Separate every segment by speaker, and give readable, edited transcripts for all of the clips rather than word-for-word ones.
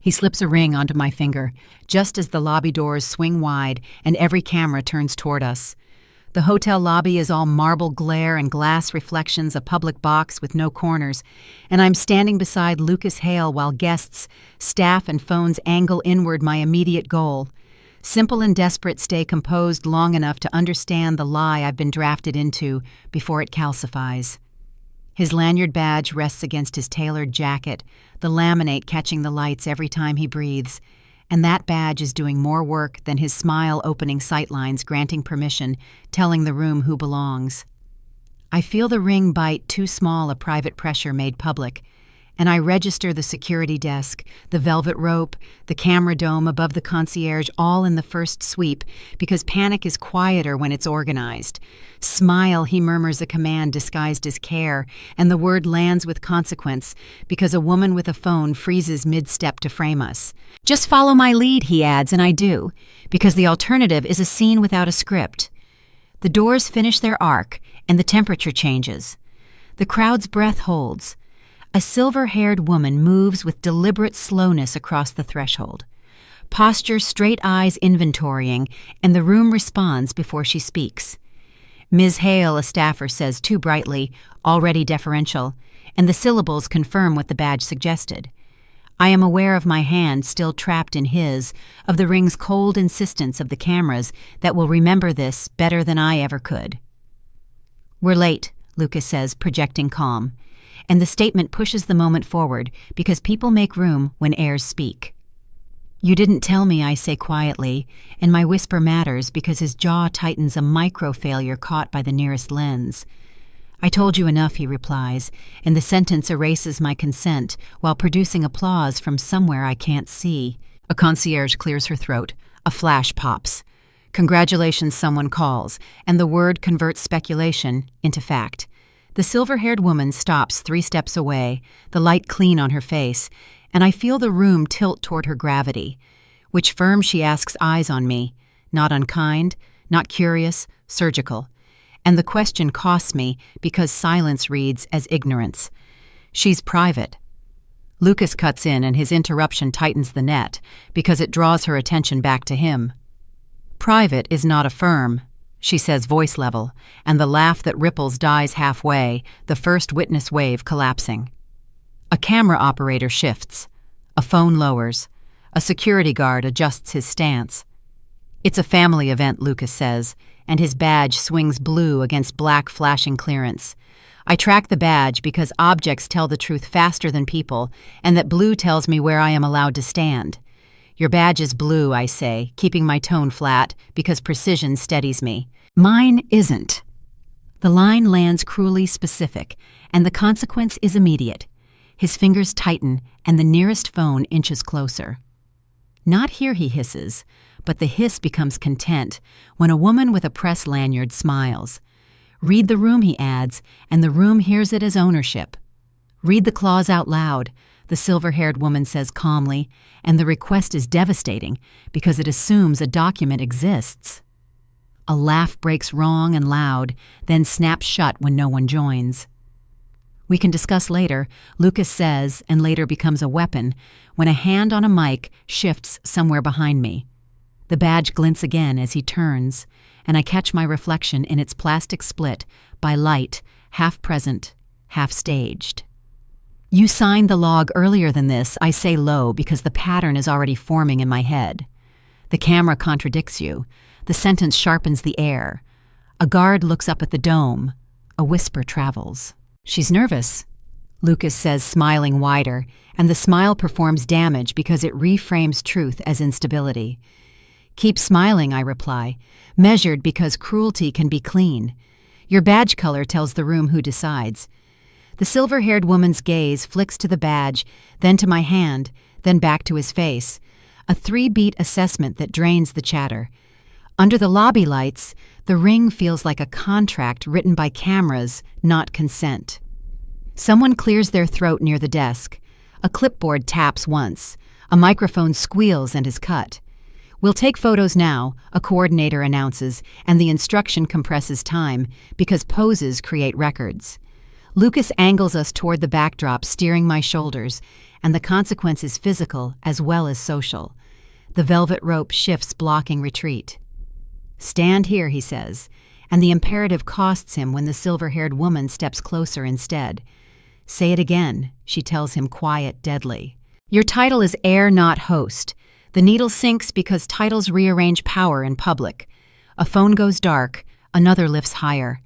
Speaker 1: He slips a ring onto my finger, just as the lobby doors swing wide and every camera turns toward us. The hotel lobby is all marble glare and glass reflections, a public box with no corners, and I'm standing beside Lucas Hale while guests, staff, and phones angle inward my immediate goal. Simple and desperate, stay composed long enough to understand the lie I've been drafted into before it calcifies. His lanyard badge rests against his tailored jacket, the laminate catching the lights every time he breathes, and that badge is doing more work than his smile opening sightlines granting permission, telling the room who belongs. I feel the ring bite too small a private pressure made public, and I register the security desk, the velvet rope, the camera dome above the concierge, all in the first sweep, because panic is quieter when it's organized. Smile, he murmurs a command disguised as care, and the word lands with consequence, because a woman with a phone freezes mid-step to frame us. Just follow my lead, he adds, and I do, because the alternative is a scene without a script. The doors finish their arc, and the temperature changes. The crowd's breath holds. A silver-haired woman moves with deliberate slowness across the threshold. Posture, straight eyes inventorying, and the room responds before she speaks. Ms. Hale, a staffer, says too brightly, already deferential, and the syllables confirm what the badge suggested. I am aware of my hand still trapped in his, of the ring's cold insistence of the cameras that will remember this better than I ever could. We're late, Lucas says, projecting calm. And the statement pushes the moment forward because people make room when heirs speak. You didn't tell me, I say quietly, and my whisper matters because his jaw tightens, a micro-failure caught by the nearest lens. I told you enough, he replies, and the sentence erases my consent while producing applause from somewhere I can't see. A concierge clears her throat. A flash pops. Congratulations, someone calls, and the word converts speculation into fact. The silver-haired woman stops 3 steps away, the light clean on her face, and I feel the room tilt toward her gravity. Which firm, she asks, eyes on me. Not unkind, not curious, surgical. And the question costs me because silence reads as ignorance. She's private. Lucas cuts in and his interruption tightens the net because it draws her attention back to him. Private is not a firm, she says voice level, and the laugh that ripples dies halfway, the first witness wave collapsing. A camera operator shifts. A phone lowers. A security guard adjusts his stance. It's a family event, Lucas says, and his badge swings blue against black flashing clearance. I track the badge because objects tell the truth faster than people, and that blue tells me where I am allowed to stand. Your badge is blue, I say, keeping my tone flat because precision steadies me. Mine isn't. The line lands cruelly specific, and the consequence is immediate. His fingers tighten, and the nearest phone inches closer. Not here, he hisses, but the hiss becomes content when a woman with a press lanyard smiles. Read the room, he adds, and the room hears it as ownership. Read the clause out loud, the silver-haired woman says calmly, and the request is devastating because it assumes a document exists. A laugh breaks wrong and loud, then snaps shut when no one joins. We can discuss later, Lucas says, and later becomes a weapon, when a hand on a mic shifts somewhere behind me. The badge glints again as he turns, and I catch my reflection in its plastic split by light, half present, half staged. You signed the log earlier than this, I say low because the pattern is already forming in my head. The camera contradicts you. The sentence sharpens the air. A guard looks up at the dome. A whisper travels. She's nervous, Lucas says, smiling wider, and the smile performs damage because it reframes truth as instability. Keep smiling, I reply, measured because cruelty can be clean. Your badge color tells the room who decides. The silver-haired woman's gaze flicks to the badge, then to my hand, then back to his face. A 3-beat assessment that drains the chatter. Under the lobby lights, the ring feels like a contract written by cameras, not consent. Someone clears their throat near the desk. A clipboard taps once. A microphone squeals and is cut. We'll take photos now, a coordinator announces, and the instruction compresses time because poses create records. Lucas angles us toward the backdrop, steering my shoulders, and the consequence is physical as well as social. The velvet rope shifts, blocking retreat. "Stand here," he says, and the imperative costs him when the silver-haired woman steps closer instead. "Say it again," she tells him, quiet, deadly. "Your title is heir, not host." The needle sinks because titles rearrange power in public. A phone goes dark, another lifts higher.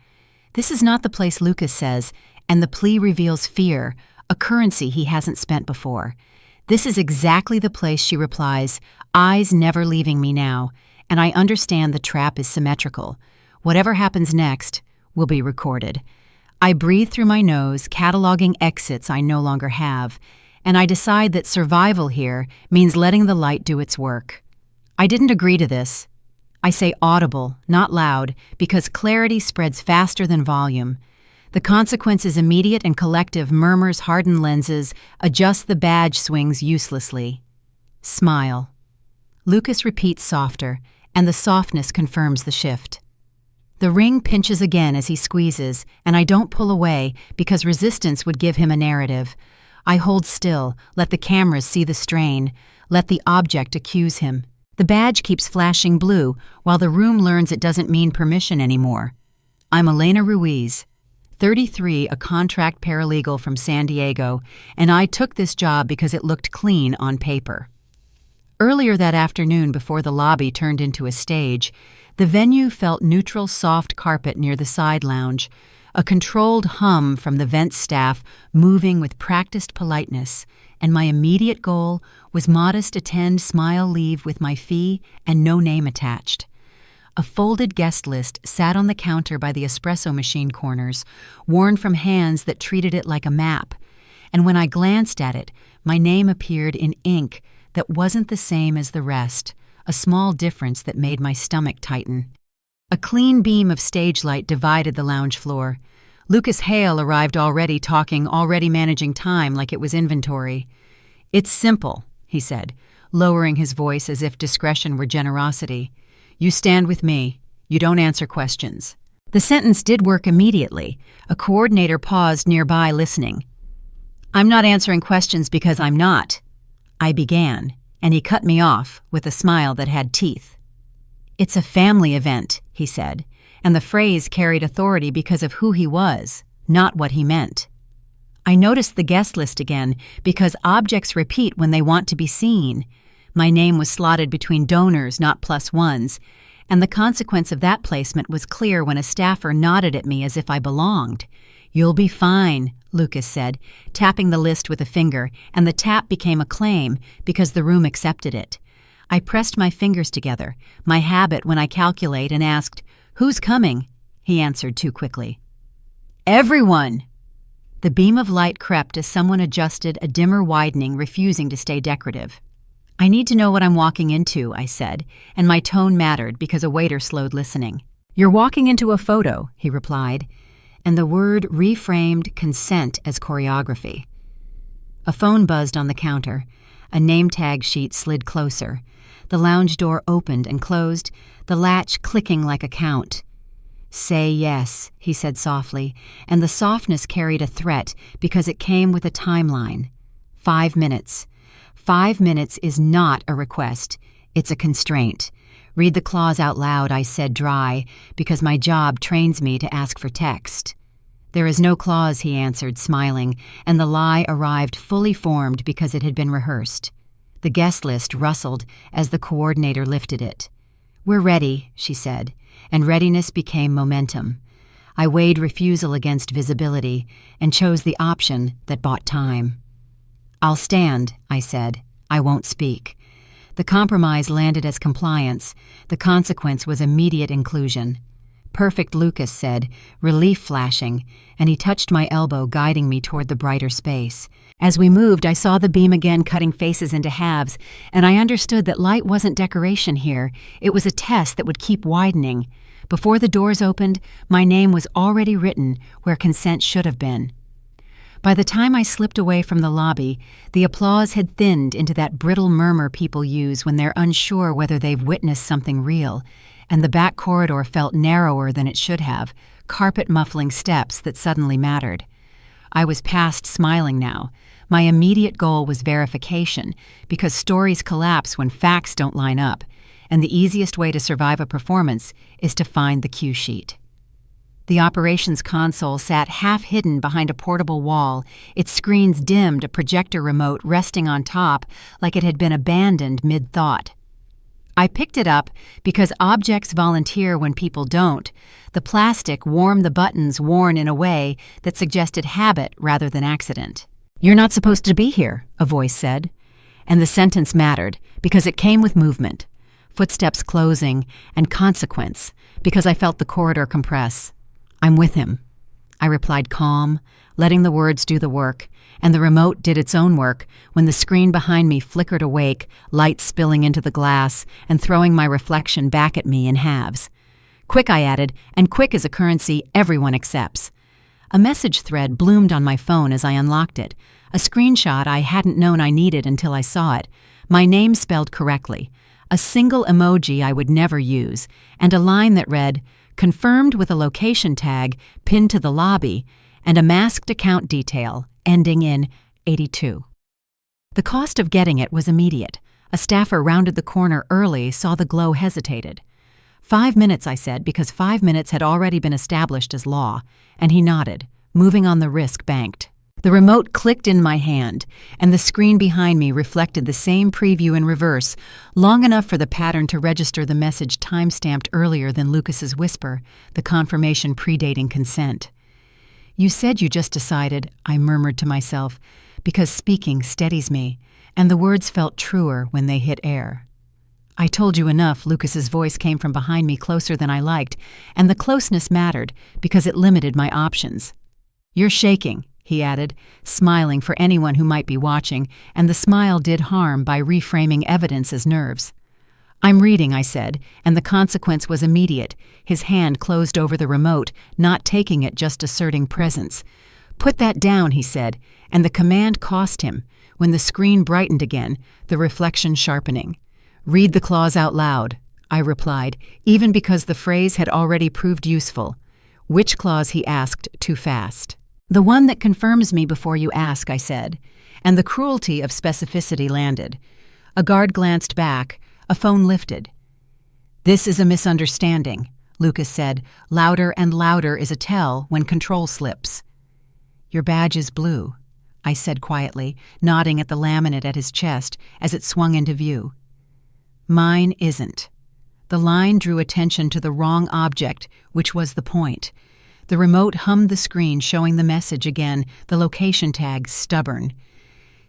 Speaker 1: "This is not the place," Lucas says, and the plea reveals fear, a currency he hasn't spent before. "This is exactly the place," she replies, eyes never leaving me now, and I understand the trap is symmetrical. Whatever happens next will be recorded. I breathe through my nose, cataloging exits I no longer have, and I decide that survival here means letting the light do its work. I didn't agree to this. I say audible, not loud, because clarity spreads faster than volume. The consequence is immediate and collective. Murmurs harden lenses, adjust the badge swings uselessly. Smile. Lucas repeats softer, and the softness confirms the shift. The ring pinches again as he squeezes, and I don't pull away because resistance would give him a narrative. I hold still, let the cameras see the strain, let the object accuse him. The badge keeps flashing blue, while the room learns it doesn't mean permission anymore. I'm Elena Ruiz, 33, a contract paralegal from San Diego, and I took this job because it looked clean on paper. Earlier that afternoon, before the lobby turned into a stage, the venue felt neutral, soft carpet near the side lounge, a controlled hum from the vent staff moving with practiced politeness, and my immediate goal was modest attend, smile, leave with my fee and no name attached. A folded guest list sat on the counter by the espresso machine corners, worn from hands that treated it like a map, and when I glanced at it, my name appeared in ink that wasn't the same as the rest, a small difference that made my stomach tighten. A clean beam of stage light divided the lounge floor. Lucas Hale arrived already talking, already managing time like it was inventory. "It's simple," he said, lowering his voice as if discretion were generosity. "You stand with me. You don't answer questions." The sentence did work immediately. A coordinator paused nearby, listening. "I'm not answering questions because I'm not," I began, and he cut me off with a smile that had teeth. "It's a family event," he said, and the phrase carried authority because of who he was, not what he meant. I noticed the guest list again because objects repeat when they want to be seen. My name was slotted between donors, not plus ones, and the consequence of that placement was clear when a staffer nodded at me as if I belonged. "You'll be fine," Lucas said, tapping the list with a finger, and the tap became a claim because the room accepted it. I pressed my fingers together, my habit when I calculate, and asked, "Who's coming?" He answered too quickly. "Everyone!" The beam of light crept as someone adjusted a dimmer widening, refusing to stay decorative. "I need to know what I'm walking into," I said, and my tone mattered because a waiter slowed listening. "You're walking into a photo," he replied, and the word reframed consent as choreography. A phone buzzed on the counter. A name tag sheet slid closer. The lounge door opened and closed, the latch clicking like a count. "Say yes," he said softly, and the softness carried a threat because it came with a timeline. 5 minutes. 5 minutes is not a request. It's a constraint. "Read the clause out loud," I said, dry, because my job trains me to ask for text. "There is no clause," he answered, smiling, and the lie arrived fully formed because it had been rehearsed. The guest list rustled as the coordinator lifted it. "We're ready," she said, and readiness became momentum. I weighed refusal against visibility and chose the option that bought time. "I'll stand," I said. "I won't speak." The compromise landed as compliance. The consequence was immediate inclusion. "Perfect," Lucas said, relief flashing, and he touched my elbow, guiding me toward the brighter space. As we moved, I saw the beam again cutting faces into halves, and I understood that light wasn't decoration here. It was a test that would keep widening. Before the doors opened, my name was already written where consent should have been. By the time I slipped away from the lobby, the applause had thinned into that brittle murmur people use when they're unsure whether they've witnessed something real, and the back corridor felt narrower than it should have, carpet-muffling steps that suddenly mattered. I was past smiling now. My immediate goal was verification, because stories collapse when facts don't line up, and the easiest way to survive a performance is to find the cue sheet. The operations console sat half-hidden behind a portable wall, its screens dimmed, a projector remote resting on top like it had been abandoned mid-thought. I picked it up because objects volunteer when people don't. The plastic warmed the buttons worn in a way that suggested habit rather than accident. "You're not supposed to be here," a voice said. And the sentence mattered because it came with movement, footsteps closing, and consequence, because I felt the corridor compress. "I'm with him," I replied, calm, letting the words do the work, and the remote did its own work when the screen behind me flickered awake, light spilling into the glass and throwing my reflection back at me in halves. "Quick," I added, "and quick is a currency everyone accepts." A message thread bloomed on my phone as I unlocked it, a screenshot I hadn't known I needed until I saw it, my name spelled correctly, a single emoji I would never use, and a line that read, "Confirmed with a location tag pinned to the lobby," and a masked account detail ending in 82. The cost of getting it was immediate. A staffer rounded the corner early, saw the glow, hesitated. 5 minutes, I said, because 5 minutes had already been established as law, and he nodded, moving on the risk banked. The remote clicked in my hand, and the screen behind me reflected the same preview in reverse, long enough for the pattern to register the message time-stamped earlier than Lucas's whisper, the confirmation predating consent. "You said you just decided," I murmured to myself, because speaking steadies me, and the words felt truer when they hit air. "I told you enough," Lucas's voice came from behind me closer than I liked, and the closeness mattered because it limited my options. "You're shaking," he added, smiling for anyone who might be watching, and the smile did harm by reframing evidence as nerves. "I'm reading," I said, and the consequence was immediate. His hand closed over the remote, not taking it, just asserting presence. "Put that down," he said, and the command cost him, when the screen brightened again, the reflection sharpening. "Read the clause out loud," I replied, even because the phrase had already proved useful. "Which clause?" he asked, too fast. "The one that confirms me before you ask," I said, and the cruelty of specificity landed. A guard glanced back, a phone lifted. "This is a misunderstanding," Lucas said. "Louder and louder is a tell when control slips." "Your badge is blue," I said quietly, nodding at the laminate at his chest as it swung into view. "Mine isn't." The line drew attention to the wrong object, which was the point. The remote hummed the screen, showing the message again, the location tag stubborn.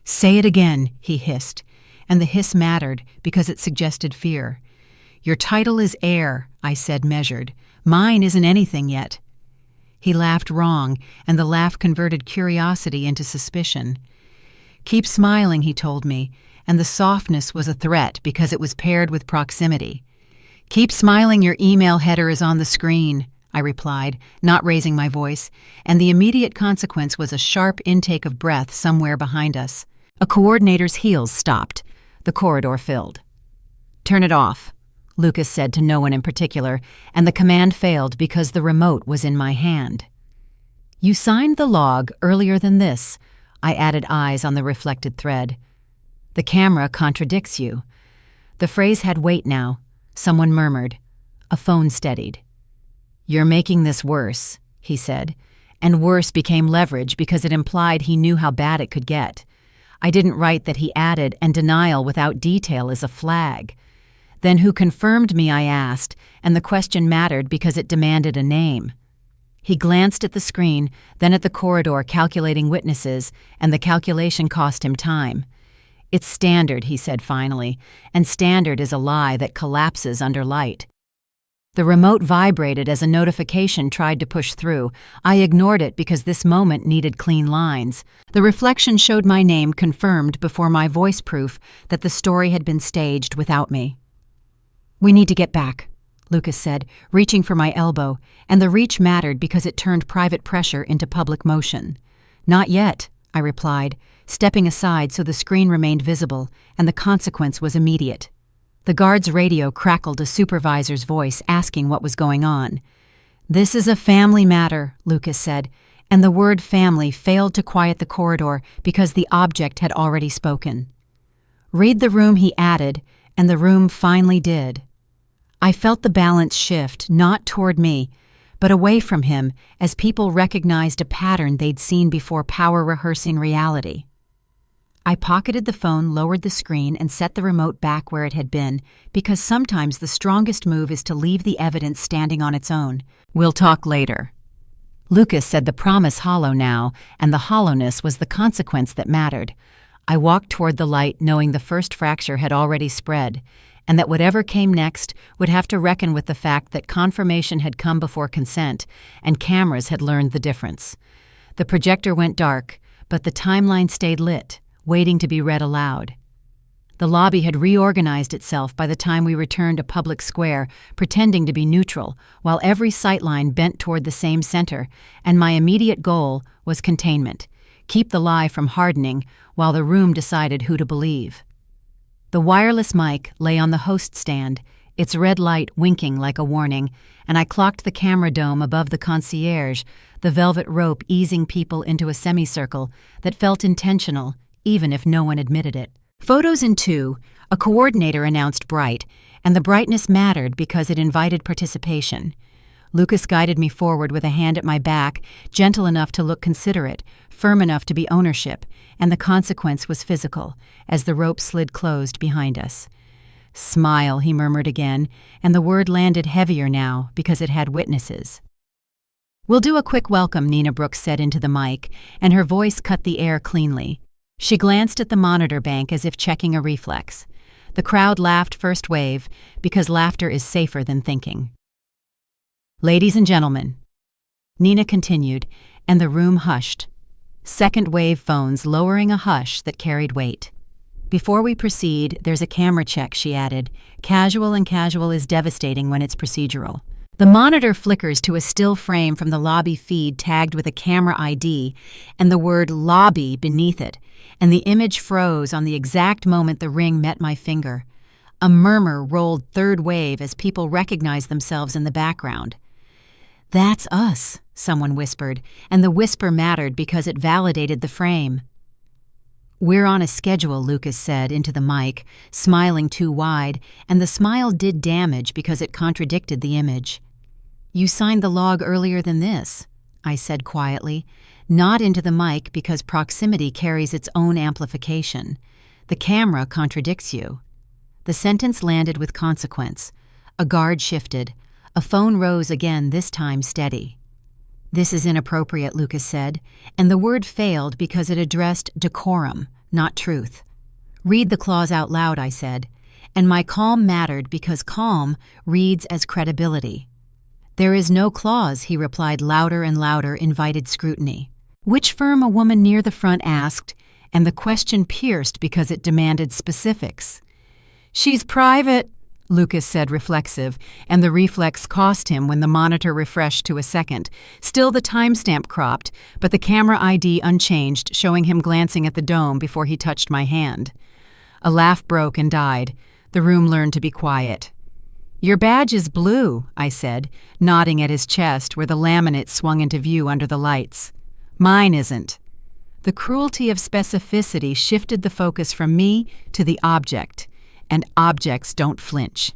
Speaker 1: "Say it again," he hissed, and the hiss mattered because it suggested fear. "Your title is heir," I said, measured. "Mine isn't anything yet." He laughed wrong, and the laugh converted curiosity into suspicion. "Keep smiling," he told me, and the softness was a threat because it was paired with proximity. "Keep smiling, your email header is on the screen," I replied, not raising my voice, and the immediate consequence was a sharp intake of breath somewhere behind us. A coordinator's heels stopped. The corridor filled. "Turn it off," Lucas said to no one in particular, and the command failed because the remote was in my hand. "You signed the log earlier than this," I added eyes on the reflected thread. "The camera contradicts you." The phrase had weight now. Someone murmured. A phone steadied. "You're making this worse," he said, and worse became leverage because it implied he knew how bad it could get. I didn't write that, he added, and denial without detail is a flag. "Then who confirmed me?" I asked, and the question mattered because it demanded a name. He glanced at the screen, then at the corridor, calculating witnesses, and the calculation cost him time. "It's Standard," he said finally, and Standard is a lie that collapses under light. The remote vibrated as a notification tried to push through. I ignored it because this moment needed clean lines. The reflection showed my name confirmed before my voice proof that the story had been staged without me. "We need to get back," Lucas said, reaching for my elbow, and the reach mattered because it turned private pressure into public motion. "Not yet," I replied, stepping aside so the screen remained visible, and the consequence was immediate. The guard's radio crackled a supervisor's voice asking what was going on. "This is a family matter," Lucas said, and the word family failed to quiet the corridor because the object had already spoken. Read the room, he added, and the room finally did. I felt the balance shift, not toward me, but away from him as people recognized a pattern they'd seen before power rehearsing reality. I pocketed the phone, lowered the screen, and set the remote back where it had been, because sometimes the strongest move is to leave the evidence standing on its own. We'll talk later. Lucas said the promise hollow now, and the hollowness was the consequence that mattered. I walked toward the light knowing the first fracture had already spread, and that whatever came next would have to reckon with the fact that confirmation had come before consent, and cameras had learned the difference. The projector went dark, but the timeline stayed lit, waiting to be read aloud. The lobby had reorganized itself by the time we returned to Public Square, pretending to be neutral, while every sightline bent toward the same center, and my immediate goal was containment. Keep the lie from hardening while the room decided who to believe. The wireless mic lay on the host stand, its red light winking like a warning, and I clocked the camera dome above the concierge, the velvet rope easing people into a semicircle that felt intentional, even if no one admitted it. Photos in 2, a coordinator announced bright, and the brightness mattered because it invited participation. Lucas guided me forward with a hand at my back, gentle enough to look considerate, firm enough to be ownership, and the consequence was physical, as the rope slid closed behind us. Smile, he murmured again, and the word landed heavier now because it had witnesses. We'll do a quick welcome, Nina Brooks said into the mic, and her voice cut the air cleanly. She glanced at the monitor bank as if checking a reflex. The crowd laughed first wave, because laughter is safer than thinking. Ladies and gentlemen, Nina continued, and the room hushed. Second wave phones lowering a hush that carried weight. Before we proceed, there's a camera check, she added. Casual is devastating when it's procedural. The monitor flickers to a still frame from the lobby feed tagged with a camera ID and the word lobby beneath it, and the image froze on the exact moment the ring met my finger. A murmur rolled third wave as people recognized themselves in the background. That's us, someone whispered, and the whisper mattered because it validated the frame. We're on a schedule, Lucas said into the mic, smiling too wide, and the smile did damage because it contradicted the image. You signed the log earlier than this, I said quietly, not into the mic because proximity carries its own amplification. The camera contradicts you. The sentence landed with consequence. A guard shifted. A phone rose again, this time steady. This is inappropriate, Lucas said, and the word failed because it addressed decorum, not truth. Read the clause out loud, I said, and my calm mattered because calm reads as credibility. There is no clause, he replied, louder and louder, invited scrutiny. Which firm, a woman near the front asked, and the question pierced because it demanded specifics. She's private, Lucas said, reflexive, and the reflex cost him when the monitor refreshed to a second. Still the timestamp cropped, but the camera ID unchanged, showing him glancing at the dome before he touched my hand. A laugh broke and died. The room learned to be quiet. Your badge is blue, I said, nodding at his chest where the laminate swung into view under the lights. Mine isn't. The cruelty of specificity shifted the focus from me to the object, and objects don't flinch.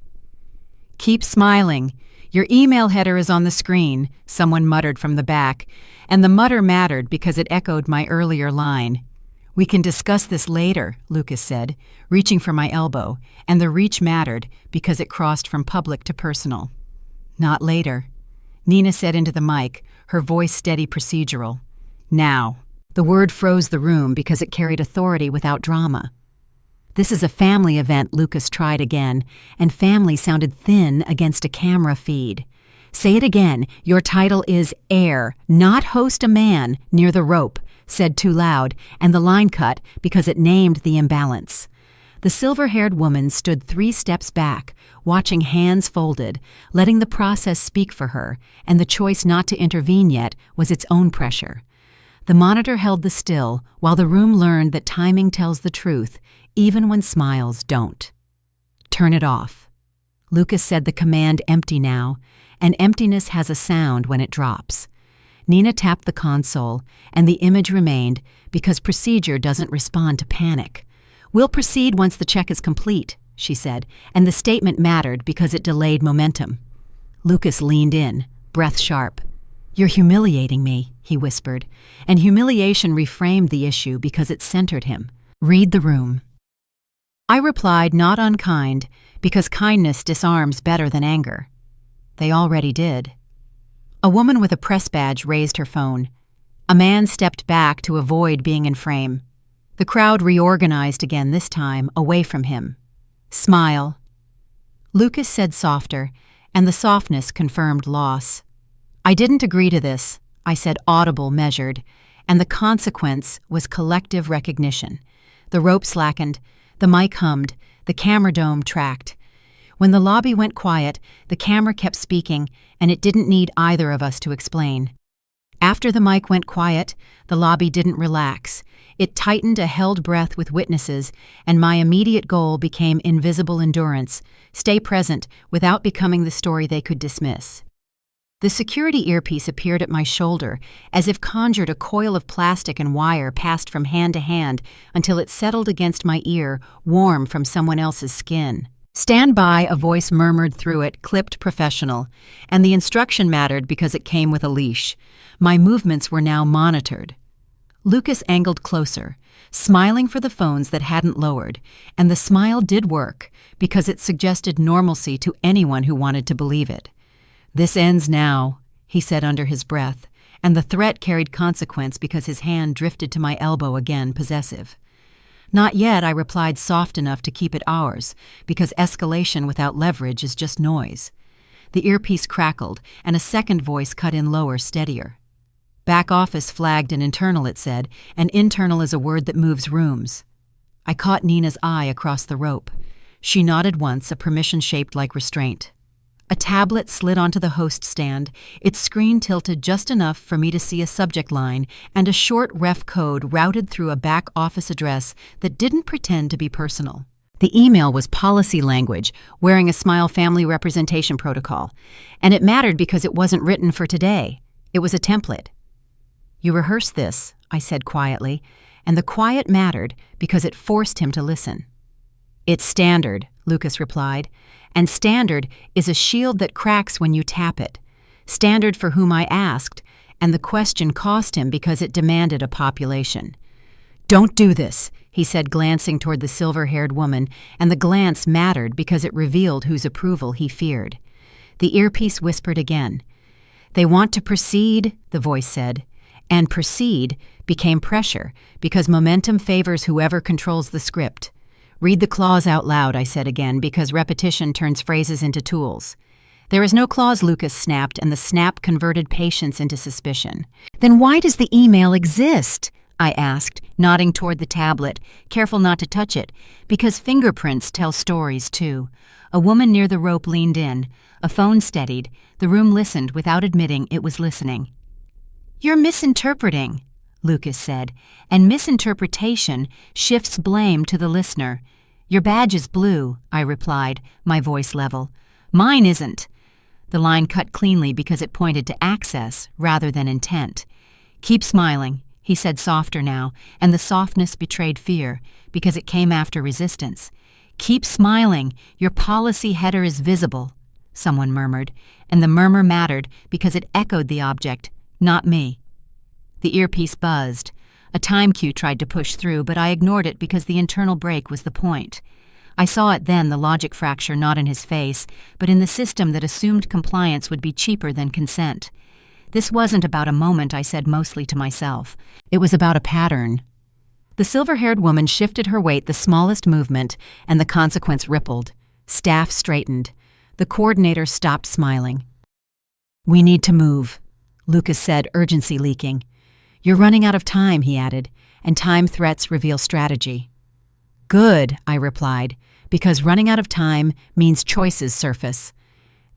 Speaker 1: Keep smiling. Your email header is on the screen, someone muttered from the back, and the mutter mattered because it echoed my earlier line. We can discuss this later, Lucas said, reaching for my elbow, and the reach mattered because it crossed from public to personal. Not later, Nina said into the mic, her voice steady procedural. Now. The word froze the room because it carried authority without drama. This is a family event, Lucas tried again, and family sounded thin against a camera feed. Say it again. Your title is heir, not host a man near the rope, said too loud, and the line cut because it named the imbalance. The silver-haired woman stood 3 steps back, watching hands folded, letting the process speak for her, and the choice not to intervene yet was its own pressure. The monitor held the still, while the room learned that timing tells the truth, even when smiles don't. Turn it off. Lucas said the command empty now, and emptiness has a sound when it drops. Nina tapped the console, and the image remained because procedure doesn't respond to panic. "We'll proceed once the check is complete," she said, and the statement mattered because it delayed momentum. Lucas leaned in, breath sharp. "You're humiliating me," he whispered, and humiliation reframed the issue because it centered him. "Read the room." I replied, not unkind, because kindness disarms better than anger. They already did. A woman with a press badge raised her phone. A man stepped back to avoid being in frame. The crowd reorganized again, this time away from him. "Smile." Lucas said softer, and the softness confirmed loss. "I didn't agree to this," I said, audible, measured, and the consequence was collective recognition. The rope slackened, the mic hummed, the camera dome tracked. When the lobby went quiet, the camera kept speaking, and it didn't need either of us to explain. After the mic went quiet, the lobby didn't relax. It tightened a held breath with witnesses, and my immediate goal became invisible endurance, stay present without becoming the story they could dismiss. The security earpiece appeared at my shoulder, as if conjured a coil of plastic and wire passed from hand to hand until it settled against my ear, warm from someone else's skin. "Stand by," a voice murmured through it, clipped professional, and the instruction mattered because it came with a leash. My movements were now monitored. Lucas angled closer, smiling for the phones that hadn't lowered, and the smile did work because it suggested normalcy to anyone who wanted to believe it. "This ends now," he said under his breath, and the threat carried consequence because his hand drifted to my elbow again, possessive. "Not yet," I replied, soft enough to keep it ours, because escalation without leverage is just noise. The earpiece crackled, and a second voice cut in lower, steadier. "Back office flagged an internal," it said, and internal is a word that moves rooms. I caught Nina's eye across the rope. She nodded once, a permission shaped like restraint. A tablet slid onto the host stand, its screen tilted just enough for me to see a subject line and a short ref code routed through a back office address that didn't pretend to be personal. The email was policy language, wearing a smile family representation protocol, and it mattered because it wasn't written for today. It was a template. "You rehearsed this," I said quietly, and the quiet mattered because it forced him to listen. "It's standard," Lucas replied, and standard is a shield that cracks when you tap it. Standard for whom I asked, and the question cost him because it demanded a population. "Don't do this," he said, glancing toward the silver-haired woman, and the glance mattered because it revealed whose approval he feared. The earpiece whispered again. "They want to proceed," the voice said, and proceed became pressure because momentum favors whoever controls the script. "Read the clause out loud," I said again, because repetition turns phrases into tools. "There is no clause," Lucas snapped, and the snap converted patience into suspicion. "Then why does the email exist?" I asked, nodding toward the tablet, careful not to touch it, because fingerprints tell stories too. A woman near the rope leaned in. A phone steadied. The room listened without admitting it was listening. "You're misinterpreting," Lucas said, and misinterpretation shifts blame to the listener. "Your badge is blue," I replied, my voice level. "Mine isn't." The line cut cleanly because it pointed to access rather than intent. "Keep smiling," he said, softer now, and the softness betrayed fear because it came after resistance. "Keep smiling, your policy header is visible," someone murmured, and the murmur mattered because it echoed the object, not me. The earpiece buzzed. A time cue tried to push through, but I ignored it because the internal break was the point. I saw it then, the logic fracture not in his face, but in the system that assumed compliance would be cheaper than consent. This wasn't about a moment, I said mostly to myself. It was about a pattern. The silver-haired woman shifted her weight the smallest movement, and the consequence rippled. Staff straightened. The coordinator stopped smiling. "We need to move," Lucas said, urgency leaking. "You're running out of time," he added, and time threats reveal strategy. "Good," I replied, because running out of time means choices surface.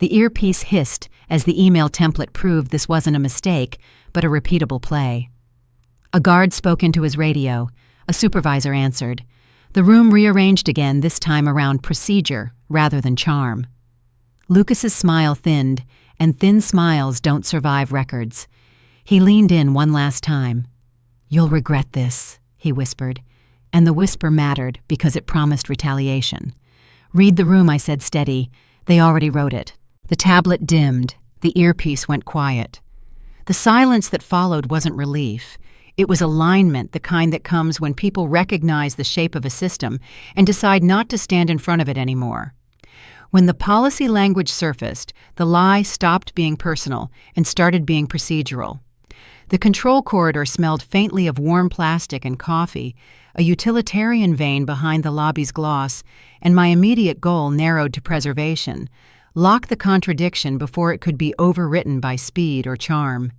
Speaker 1: The earpiece hissed as the email template proved this wasn't a mistake, but a repeatable play. A guard spoke into his radio. A supervisor answered. The room rearranged again, this time around procedure rather than charm. Lucas's smile thinned, and thin smiles don't survive records. He leaned in one last time. "You'll regret this," he whispered, and the whisper mattered because it promised retaliation. "Read the room," I said, steady. "They already wrote it." The tablet dimmed. The earpiece went quiet. The silence that followed wasn't relief. It was alignment, the kind that comes when people recognize the shape of a system and decide not to stand in front of it anymore. When the policy language surfaced, the lie stopped being personal and started being procedural. The control corridor smelled faintly of warm plastic and coffee, a utilitarian vein behind the lobby's gloss, and my immediate goal narrowed to preservation: lock the contradiction before it could be overwritten by speed or charm.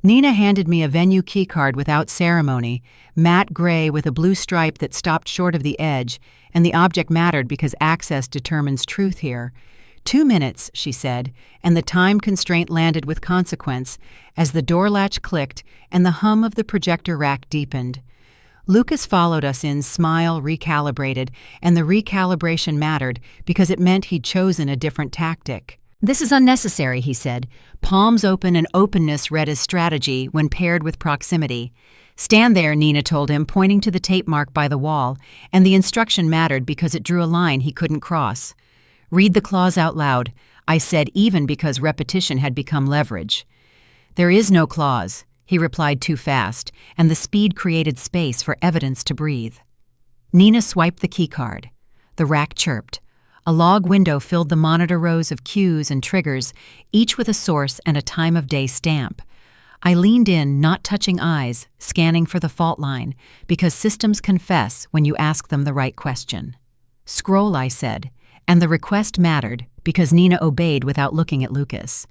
Speaker 1: Nina handed me a venue keycard without ceremony, matte gray with a blue stripe that stopped short of the edge, and the object mattered because access determines truth here. 2 minutes, she said, and the time constraint landed with consequence as the door latch clicked and the hum of the projector rack deepened. Lucas followed us in, smile recalibrated, and the recalibration mattered because it meant he'd chosen a different tactic. "This is unnecessary," he said, palms open, and openness read as strategy when paired with proximity. "Stand there," Nina told him, pointing to the tape mark by the wall, and the instruction mattered because it drew a line he couldn't cross. "Read the clause out loud," I said, even because repetition had become leverage. "There is no clause," he replied too fast, and the speed created space for evidence to breathe. Nina swiped the keycard. The rack chirped. A log window filled the monitor rows of cues and triggers, each with a source and a time of day stamp. I leaned in, not touching eyes, scanning for the fault line, because systems confess when you ask them the right question. "Scroll," I said, and the request mattered because Nina obeyed without looking at Lucas.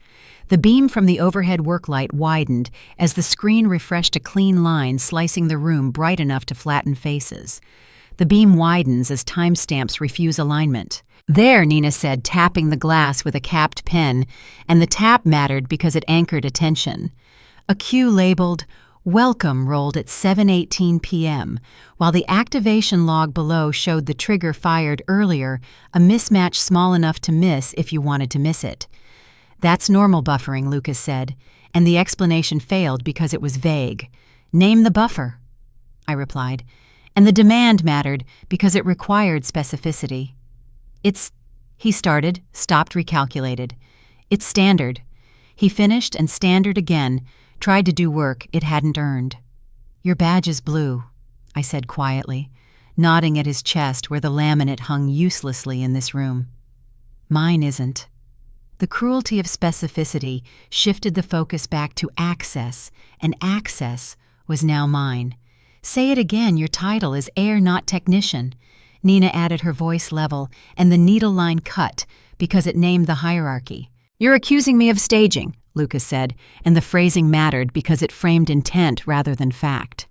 Speaker 1: The beam from the overhead work light widened as the screen refreshed a clean line slicing the room bright enough to flatten faces. The beam widens as timestamps refuse alignment. "There," Nina said, tapping the glass with a capped pen, and the tap mattered because it anchored attention. A cue labeled "Welcome" rolled at 7:18 p.m., while the activation log below showed the trigger fired earlier, a mismatch small enough to miss if you wanted to miss it. "That's normal buffering," Lucas said, and the explanation failed because it was vague. "Name the buffer," I replied, and the demand mattered because it required specificity. He started, stopped, recalculated. "It's standard." He finished and standard again, tried to do work it hadn't earned. "Your badge is blue," I said quietly, nodding at his chest where the laminate hung uselessly in this room. "Mine isn't." The cruelty of specificity shifted the focus back to access, and access was now mine. "Say it again, your title is heir, not technician." Nina added her voice level, and the needle line cut because it named the hierarchy. "You're accusing me of staging," Lucas said, and the phrasing mattered because it framed intent rather than fact.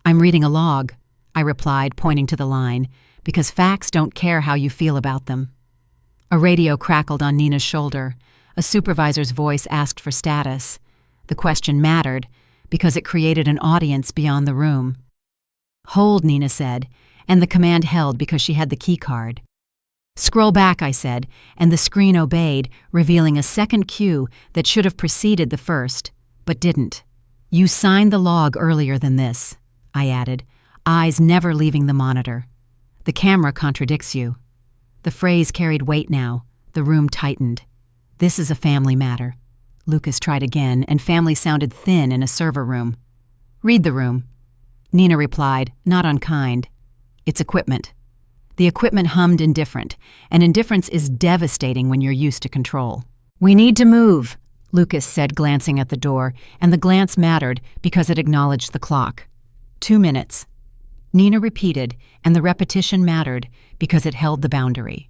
Speaker 1: "I'm reading a log," I replied, pointing to the line, because facts don't care how you feel about them. A radio crackled on Nina's shoulder. A supervisor's voice asked for status. The question mattered because it created an audience beyond the room. "Hold," Nina said, and the command held because she had the key card. "Scroll back," I said, and the screen obeyed, revealing a second cue that should have preceded the first, but didn't. "You signed the log earlier than this," I added, eyes never leaving the monitor. "The camera contradicts you." The phrase carried weight now. The room tightened. "This is a family matter." Lucas tried again, and family sounded thin in a server room. "Read the room." Nina replied, not unkind. "It's equipment." The equipment hummed indifferent, and indifference is devastating when you're used to control. "We need to move," Lucas said, glancing at the door, and the glance mattered because it acknowledged the clock. 2 minutes. Nina repeated, and the repetition mattered because it held the boundary.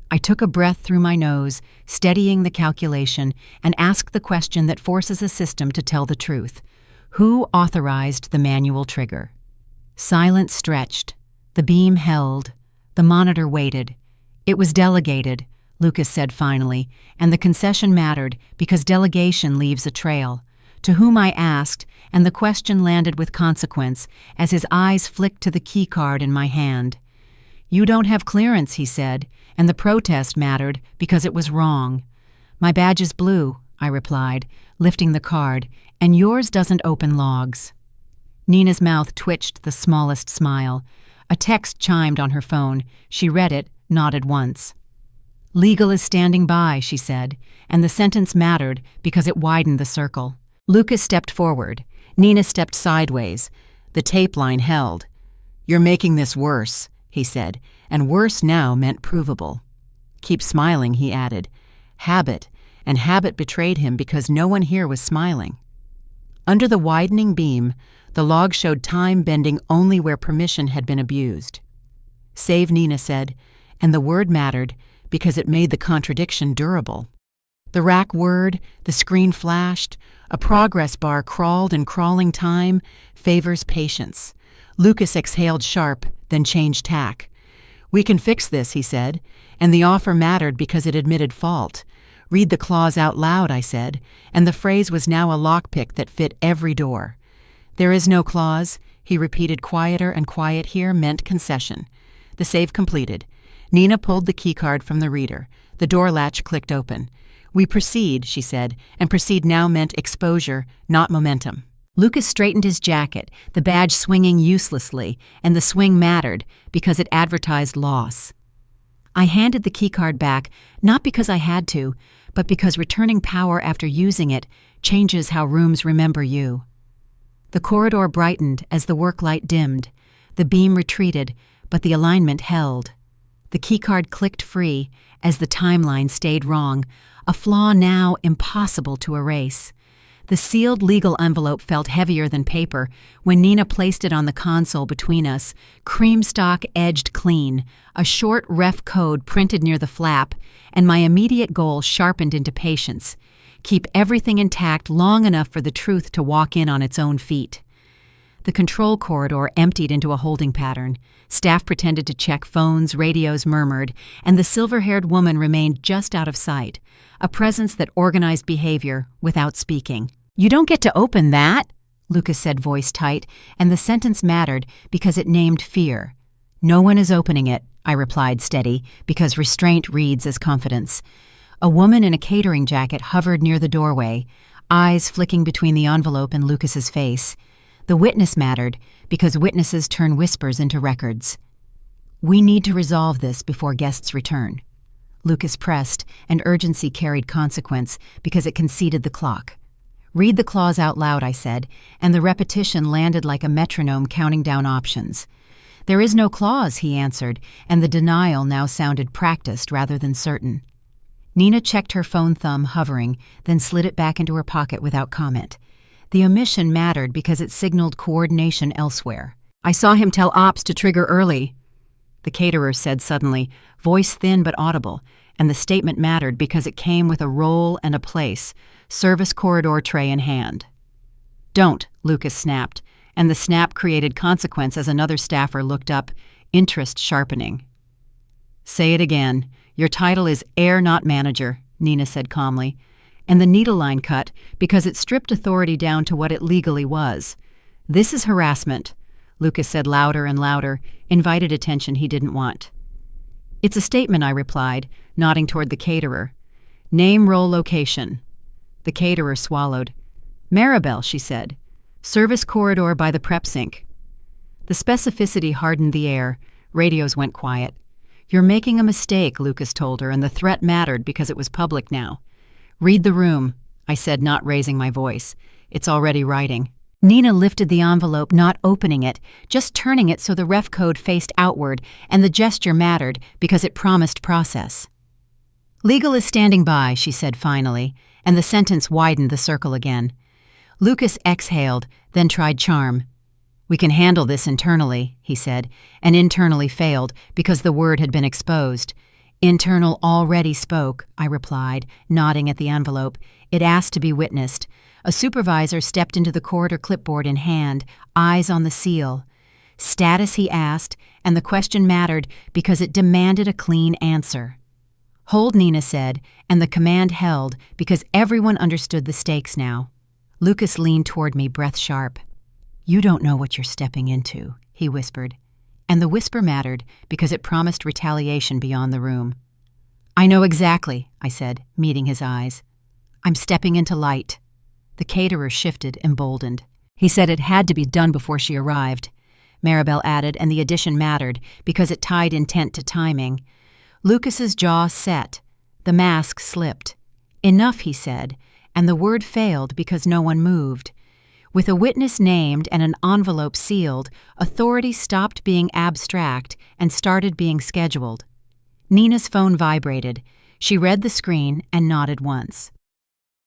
Speaker 1: I took a breath through my nose, steadying the calculation, and asked the question that forces a system to tell the truth. Who authorized the manual trigger? Silence stretched. The beam held. The monitor waited. "It was delegated," Lucas said finally, and the concession mattered because delegation leaves a trail. To whom I asked, and the question landed with consequence as his eyes flicked to the key card in my hand. "You don't have clearance," he said, and the protest mattered because it was wrong. "My badge is blue," I replied, lifting the card, and yours doesn't open logs. Nina's mouth twitched the smallest smile. A text chimed on her phone. She read it, nodded once. Legal is standing by, she said, and the sentence mattered because it widened the circle. Lucas stepped forward. Nina stepped sideways. The tape line held. You're making this worse, he said, and worse now meant provable. Keep smiling, he added. Habit, and habit betrayed him because no one here was smiling. Under the widening beam, the log showed time bending only where permission had been abused. Save, Nina said, and the word mattered because it made the contradiction durable. The rack whirred, the screen flashed, a progress bar crawled in crawling time, favors patience. Lucas exhaled sharp, then changed tack. We can fix this, he said, and the offer mattered because it admitted fault. Read the clause out loud, I said, and the phrase was now a lockpick that fit every door. There is no clause, he repeated. Quieter and quiet here meant concession. The save completed. Nina pulled the keycard from the reader. The door latch clicked open. We proceed, she said, and proceed now meant exposure, not momentum. Lucas straightened his jacket, the badge swinging uselessly, and the swing mattered because it advertised loss. I handed the keycard back, not because I had to, but because returning power after using it changes how rooms remember you. The corridor brightened as the work light dimmed. The beam retreated, but the alignment held. The keycard clicked free as the timeline stayed wrong, a flaw now impossible to erase. The sealed legal envelope felt heavier than paper when Nina placed it on the console between us, cream stock edged clean, a short ref code printed near the flap, and my immediate goal sharpened into patience. Keep everything intact long enough for the truth to walk in on its own feet. The control corridor emptied into a holding pattern. Staff pretended to check phones, radios murmured, and the silver-haired woman remained just out of sight, a presence that organized behavior without speaking. You don't get to open that, Lucas said, voice tight, and the sentence mattered because it named fear. No one is opening it, I replied, steady, because restraint reads as confidence. A woman in a catering jacket hovered near the doorway, eyes flicking between the envelope and Lucas's face. The witness mattered because witnesses turn whispers into records. We need to resolve this before guests return. Lucas pressed, and urgency carried consequence because it conceded the clock. Read the clause out loud, I said, and the repetition landed like a metronome counting down options. There is no clause, he answered, and the denial now sounded practiced rather than certain. Nina checked her phone thumb hovering, then slid it back into her pocket without comment. The omission mattered because it signaled coordination elsewhere. I saw him tell ops to trigger early, the caterer said suddenly, voice thin but audible, and the statement mattered because it came with a role and a place, service corridor tray in hand. Don't, Lucas snapped, and the snap created consequence as another staffer looked up, interest sharpening. Say it again. Your title is heir, not manager, Nina said calmly, and the needle line cut because it stripped authority down to what it legally was. This is harassment, Lucas said louder and louder, invited attention he didn't want. It's a statement, I replied, nodding toward the caterer. Name, role, location. The caterer swallowed. Maribel, she said. Service corridor by the prep sink. The specificity hardened the air. Radios went quiet. You're making a mistake, Lucas told her, and the threat mattered because it was public now. Read the room, I said, not raising my voice. It's already writing. Nina lifted the envelope, not opening it, just turning it so the ref code faced outward, and the gesture mattered because it promised process. Legal is standing by, she said finally, and the sentence widened the circle again. Lucas exhaled, then tried charm. We can handle this internally, he said, and internally failed because the word had been exposed. Internal already spoke, I replied, nodding at the envelope. It asked to be witnessed. A supervisor stepped into the corridor, clipboard in hand, eyes on the seal. Status, he asked, and the question mattered because it demanded a clean answer. Hold, Nina said, and the command held because everyone understood the stakes now. Lucas leaned toward me, breath sharp. You don't know what you're stepping into, he whispered. And the whisper mattered because it promised retaliation beyond the room. I know exactly, I said, meeting his eyes. I'm stepping into light." The caterer shifted, emboldened. He said it had to be done before she arrived. Maribel added, and the addition mattered because it tied intent to timing. Lucas's jaw set. The mask slipped. "Enough," he said, and the word failed because no one moved. With a witness named and an envelope sealed, authority stopped being abstract and started being scheduled. Nina's phone vibrated. She read the screen and nodded once.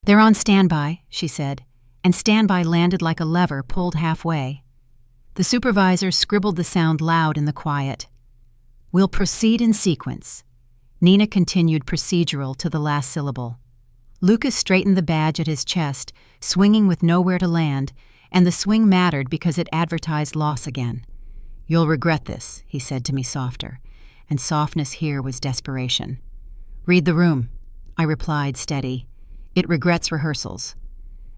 Speaker 1: "They're on standby," she said, and standby landed like a lever pulled halfway. The supervisor scribbled the sound loud in the quiet. "We'll proceed in sequence." Nina continued procedural to the last syllable. Lucas straightened the badge at his chest, swinging with nowhere to land, and the swing mattered because it advertised loss again. "You'll regret this," he said to me softer, and softness here was desperation. "Read the room," I replied, steady. "It regrets rehearsals."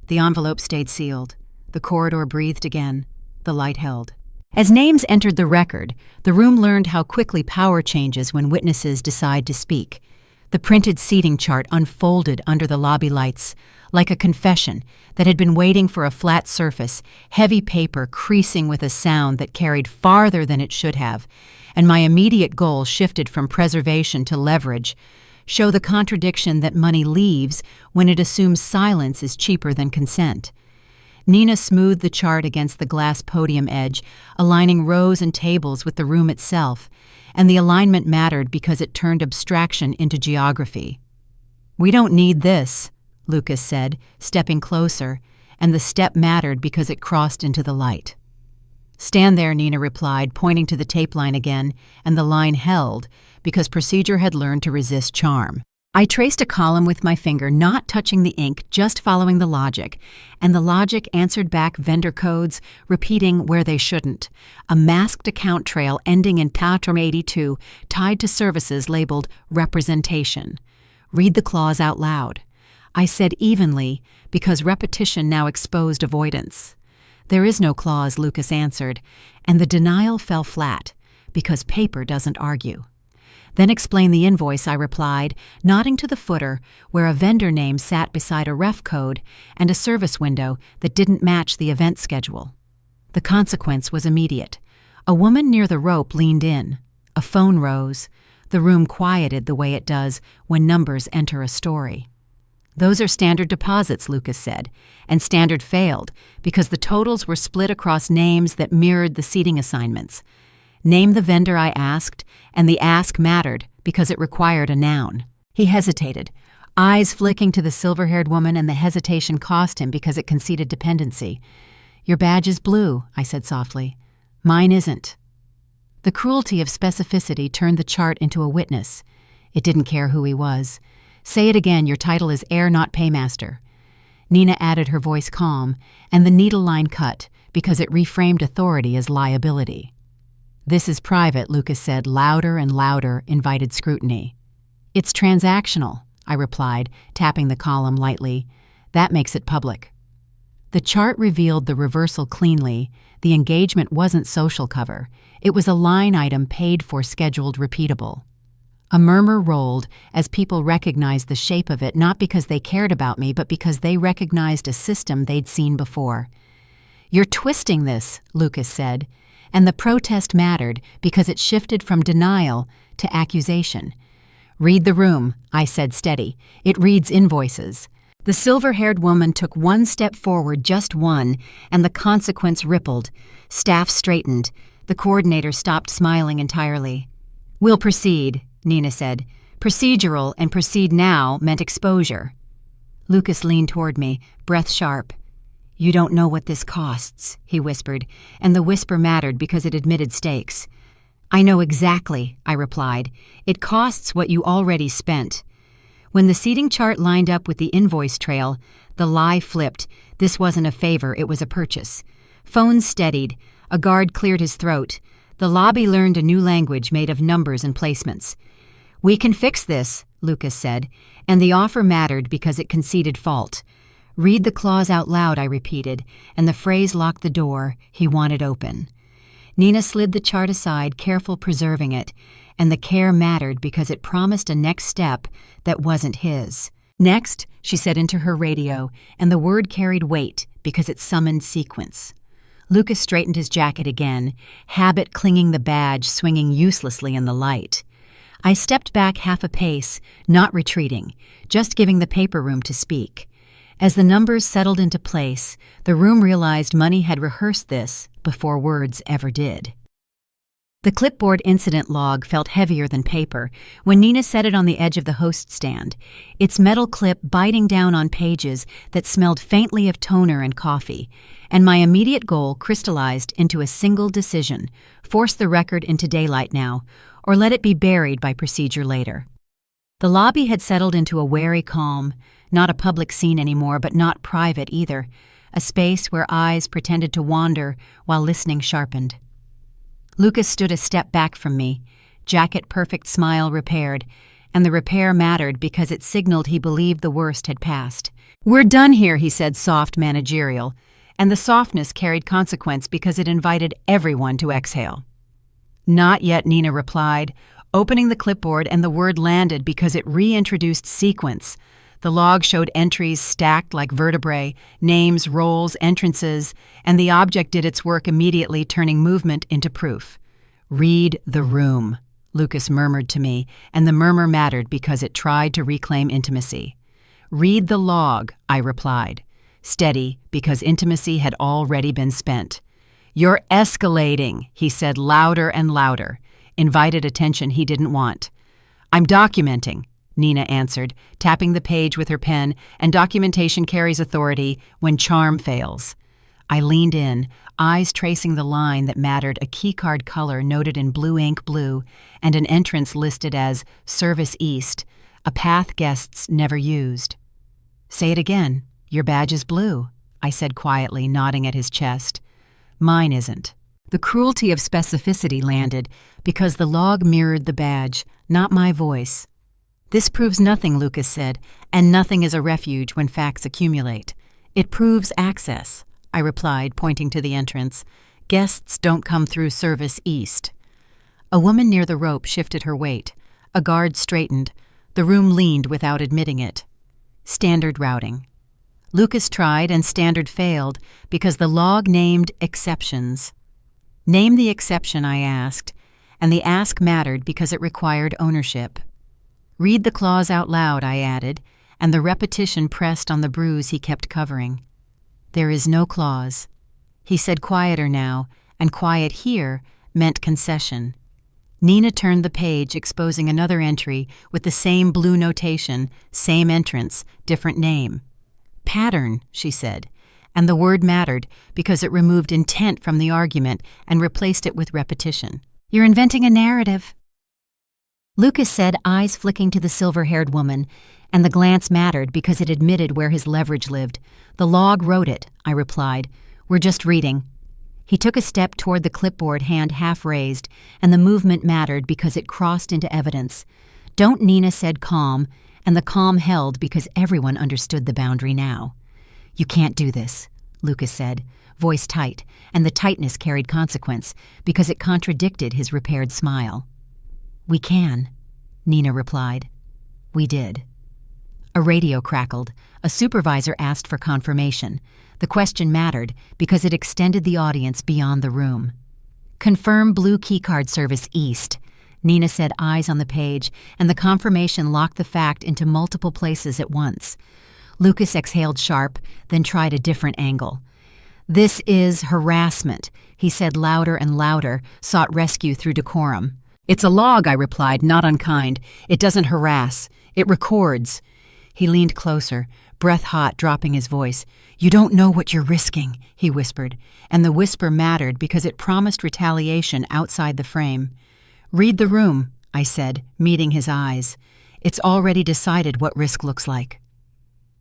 Speaker 1: The envelope stayed sealed. The corridor breathed again. The light held. As names entered the record, the room learned how quickly power changes when witnesses decide to speak. The printed seating chart unfolded under the lobby lights, like a confession that had been waiting for a flat surface, heavy paper creasing with a sound that carried farther than it should have, and my immediate goal shifted from preservation to leverage. Show the contradiction that money leaves when it assumes silence is cheaper than consent. Nina smoothed the chart against the glass podium edge, aligning rows and tables with the room itself, and the alignment mattered because it turned abstraction into geography. "We don't need this," Lucas said, stepping closer, and the step mattered because it crossed into the light. "Stand there," Nina replied, pointing to the tape line again, and the line held because procedure had learned to resist charm. I traced a column with my finger, not touching the ink, just following the logic, and the logic answered back vendor codes, repeating where they shouldn't. A masked account trail ending in Patrum 82, tied to services labeled representation. "Read the clause out loud." I said evenly, because repetition now exposed avoidance. "There is no clause," Lucas answered, and the denial fell flat, because paper doesn't argue. "Then explain the invoice," I replied, nodding to the footer where a vendor name sat beside a ref code and a service window that didn't match the event schedule. The consequence was immediate. A woman near the rope leaned in. A phone rose. The room quieted the way it does when numbers enter a story. "Those are standard deposits," Lucas said, and standard failed because the totals were split across names that mirrored the seating assignments. "Name the vendor," I asked, and the ask mattered because it required a noun. He hesitated, eyes flicking to the silver-haired woman, and the hesitation cost him because it conceded dependency. "Your badge is blue," I said softly. "Mine isn't." The cruelty of specificity turned the chart into a witness. It didn't care who he was. "Say it again. Your title is heir, not paymaster." Nina added her voice calm, and the needle line cut because it reframed authority as liability. "This is private," Lucas said, louder and louder, invited scrutiny. "It's transactional," I replied, tapping the column lightly. "That makes it public." The chart revealed the reversal cleanly. The engagement wasn't social cover. It was a line item paid for, scheduled, repeatable. A murmur rolled as people recognized the shape of it, not because they cared about me, but because they recognized a system they'd seen before. "You're twisting this," Lucas said. And the protest mattered because it shifted from denial to accusation. "Read the room," I said steady. "It reads invoices." The silver-haired woman took one step forward, just one, and the consequence rippled. Staff straightened. The coordinator stopped smiling entirely. "We'll proceed," Nina said. "Procedural and proceed now meant exposure." Lucas leaned toward me, breath sharp. "You don't know what this costs," he whispered, and the whisper mattered because it admitted stakes. "I know exactly," I replied. "It costs what you already spent." When the seating chart lined up with the invoice trail, the lie flipped. This wasn't a favor, it was a purchase. Phones steadied. A guard cleared his throat. The lobby learned a new language made of numbers and placements. "We can fix this," Lucas said, and the offer mattered because it conceded fault. "Read the clause out loud," I repeated, and the phrase locked the door he wanted open. Nina slid the chart aside, careful preserving it, and the care mattered because it promised a next step that wasn't his. Next, she said into her radio, and the word carried weight because it summoned sequence. Lucas straightened his jacket again, habit clinging the badge swinging uselessly in the light. I stepped back half a pace, not retreating, just giving the paper room to speak. As the numbers settled into place, the room realized Money had rehearsed this before words ever did. The clipboard incident log felt heavier than paper when Nina set it on the edge of the host stand, its metal clip biting down on pages that smelled faintly of toner and coffee, and my immediate goal crystallized into a single decision: force the record into daylight now, or let it be buried by procedure later. The lobby had settled into a wary calm, not a public scene anymore, but not private either, a space where eyes pretended to wander while listening sharpened. Lucas stood a step back from me, jacket-perfect smile repaired, and the repair mattered because it signaled he believed the worst had passed. "We're done here," he said, soft, managerial, and the softness carried consequence because it invited everyone to exhale. "Not yet," Nina replied, opening the clipboard, and the word landed because it reintroduced sequence. The log showed entries stacked like vertebrae, names, roles, entrances, and the object did its work immediately, turning movement into proof. "Read the room," Lucas murmured to me, and the murmur mattered because it tried to reclaim intimacy. "Read the log," I replied, steady because intimacy had already been spent. "You're escalating," he said louder and louder, invited attention he didn't want. "I'm documenting," Nina answered, tapping the page with her pen, and documentation carries authority when charm fails. I leaned in, eyes tracing the line that mattered, a keycard color noted in blue ink blue, and an entrance listed as Service East, a path guests never used. "Say it again. Your badge is blue," I said quietly, nodding at his chest. "Mine isn't." The cruelty of specificity landed because the log mirrored the badge, not my voice. "This proves nothing," Lucas said, "and nothing is a refuge when facts accumulate. It proves access," I replied, pointing to the entrance. "Guests don't come through Service East." A woman near the rope shifted her weight. A guard straightened. The room leaned without admitting it. Standard routing. Lucas tried, and standard failed because the log named exceptions. "Name the exception," I asked, and the ask mattered because it required ownership. "Read the clause out loud," I added, and the repetition pressed on the bruise he kept covering. "There is no clause." He said quieter now, and quiet here meant concession. Nina turned the page, exposing another entry with the same blue notation, same entrance, different name. "Pattern," she said, and the word mattered because it removed intent from the argument and replaced it with repetition. "You're inventing a narrative," Lucas said, eyes flicking to the silver-haired woman, and the glance mattered because it admitted where his leverage lived. "The log wrote it," I replied. "We're just reading." He took a step toward the clipboard, hand half raised, and the movement mattered because it crossed into evidence. "Don't," Nina said, calm, and the calm held because everyone understood the boundary now. "You can't do this," Lucas said, voice tight, and the tightness carried consequence because it contradicted his repaired smile. "We can," Nina replied. We did. A radio crackled. A supervisor asked for confirmation. The question mattered because it extended the audience beyond the room. "Confirm blue keycard service East," Nina said, eyes on the page, and the confirmation locked the fact into multiple places at once. Lucas exhaled sharp, then tried a different angle. "This is harassment," he said louder and louder, sought rescue through decorum. "It's a log," I replied, not unkind. "It doesn't harass. It records." He leaned closer, breath hot, dropping his voice. "You don't know what you're risking," he whispered, and the whisper mattered because it promised retaliation outside the frame. "Read the room," I said, meeting his eyes. "It's already decided what risk looks like."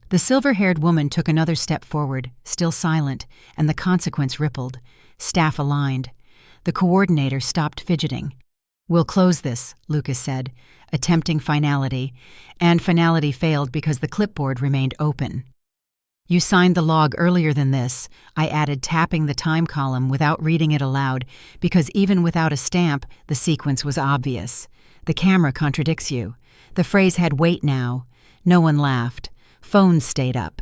Speaker 1: The silver-haired woman took another step forward, still silent, and the consequence rippled. Staff aligned. The coordinator stopped fidgeting. "We'll close this," Lucas said, attempting finality, and finality failed because the clipboard remained open. "You signed the log earlier than this," I added, tapping the time column without reading it aloud, because even without a stamp, the sequence was obvious. "The camera contradicts you." The phrase had weight now. No one laughed. Phones stayed up.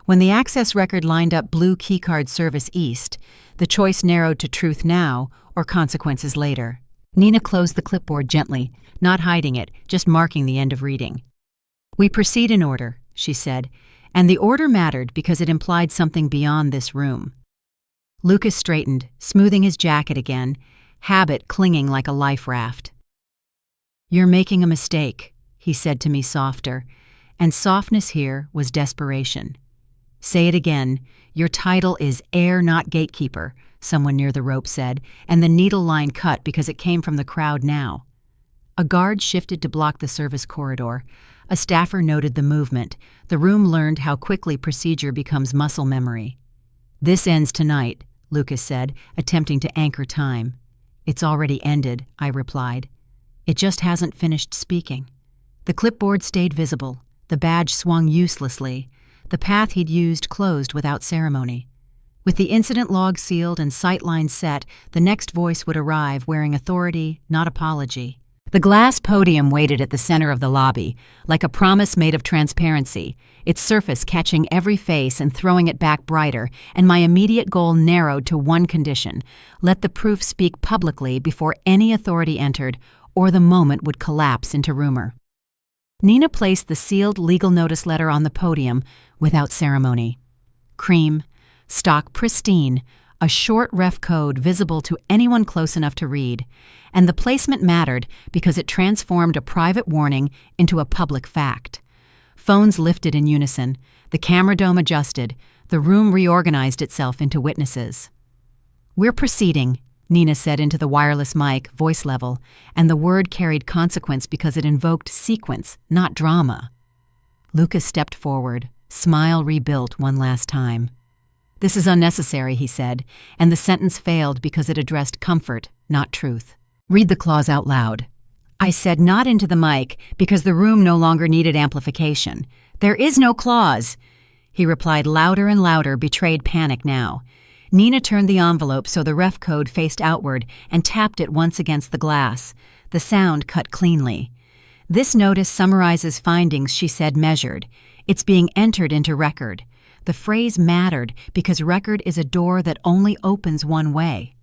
Speaker 1: When the access record lined up blue keycard service east, the choice narrowed to truth now or consequences later. Nina closed the clipboard gently, not hiding it, just marking the end of reading. "We proceed in order," she said, and the order mattered because it implied something beyond this room. Lucas straightened, smoothing his jacket again, habit clinging like a life raft. "You're making a mistake," he said to me softer, and softness here was desperation. "Say it again. Your title is heir, not gatekeeper," someone near the rope said, and the needle line cut because it came from the crowd now. A guard shifted to block the service corridor. A staffer noted the movement. The room learned how quickly procedure becomes muscle memory. "This ends tonight," Lucas said, attempting to anchor time. "It's already ended," I replied. "It just hasn't finished speaking." The clipboard stayed visible. The badge swung uselessly. The path he'd used closed without ceremony. With the incident log sealed and sightlines set, the next voice would arrive wearing authority, not apology. The glass podium waited at the center of the lobby, like a promise made of transparency, its surface catching every face and throwing it back brighter, and my immediate goal narrowed to one condition: let the proof speak publicly before any authority entered, or the moment would collapse into rumor. Nina placed the sealed legal notice letter on the podium without ceremony. Cream, stock pristine, a short ref code visible to anyone close enough to read, and the placement mattered because it transformed a private warning into a public fact. Phones lifted in unison, the camera dome adjusted, the room reorganized itself into witnesses. "We're proceeding," Nina said into the wireless mic, voice level, and the word carried consequence because it invoked sequence, not drama. Lucas stepped forward, smile rebuilt one last time. "This is unnecessary," he said, and the sentence failed because it addressed comfort, not truth. "Read the clause out loud." I said not into the mic because the room no longer needed amplification. "There is no clause." He replied louder and louder, betrayed panic now. Nina turned the envelope so the ref code faced outward and tapped it once against the glass. The sound cut cleanly. "This notice summarizes findings," she said, measured. "It's being entered into record." The phrase mattered because record is a door that only opens one way.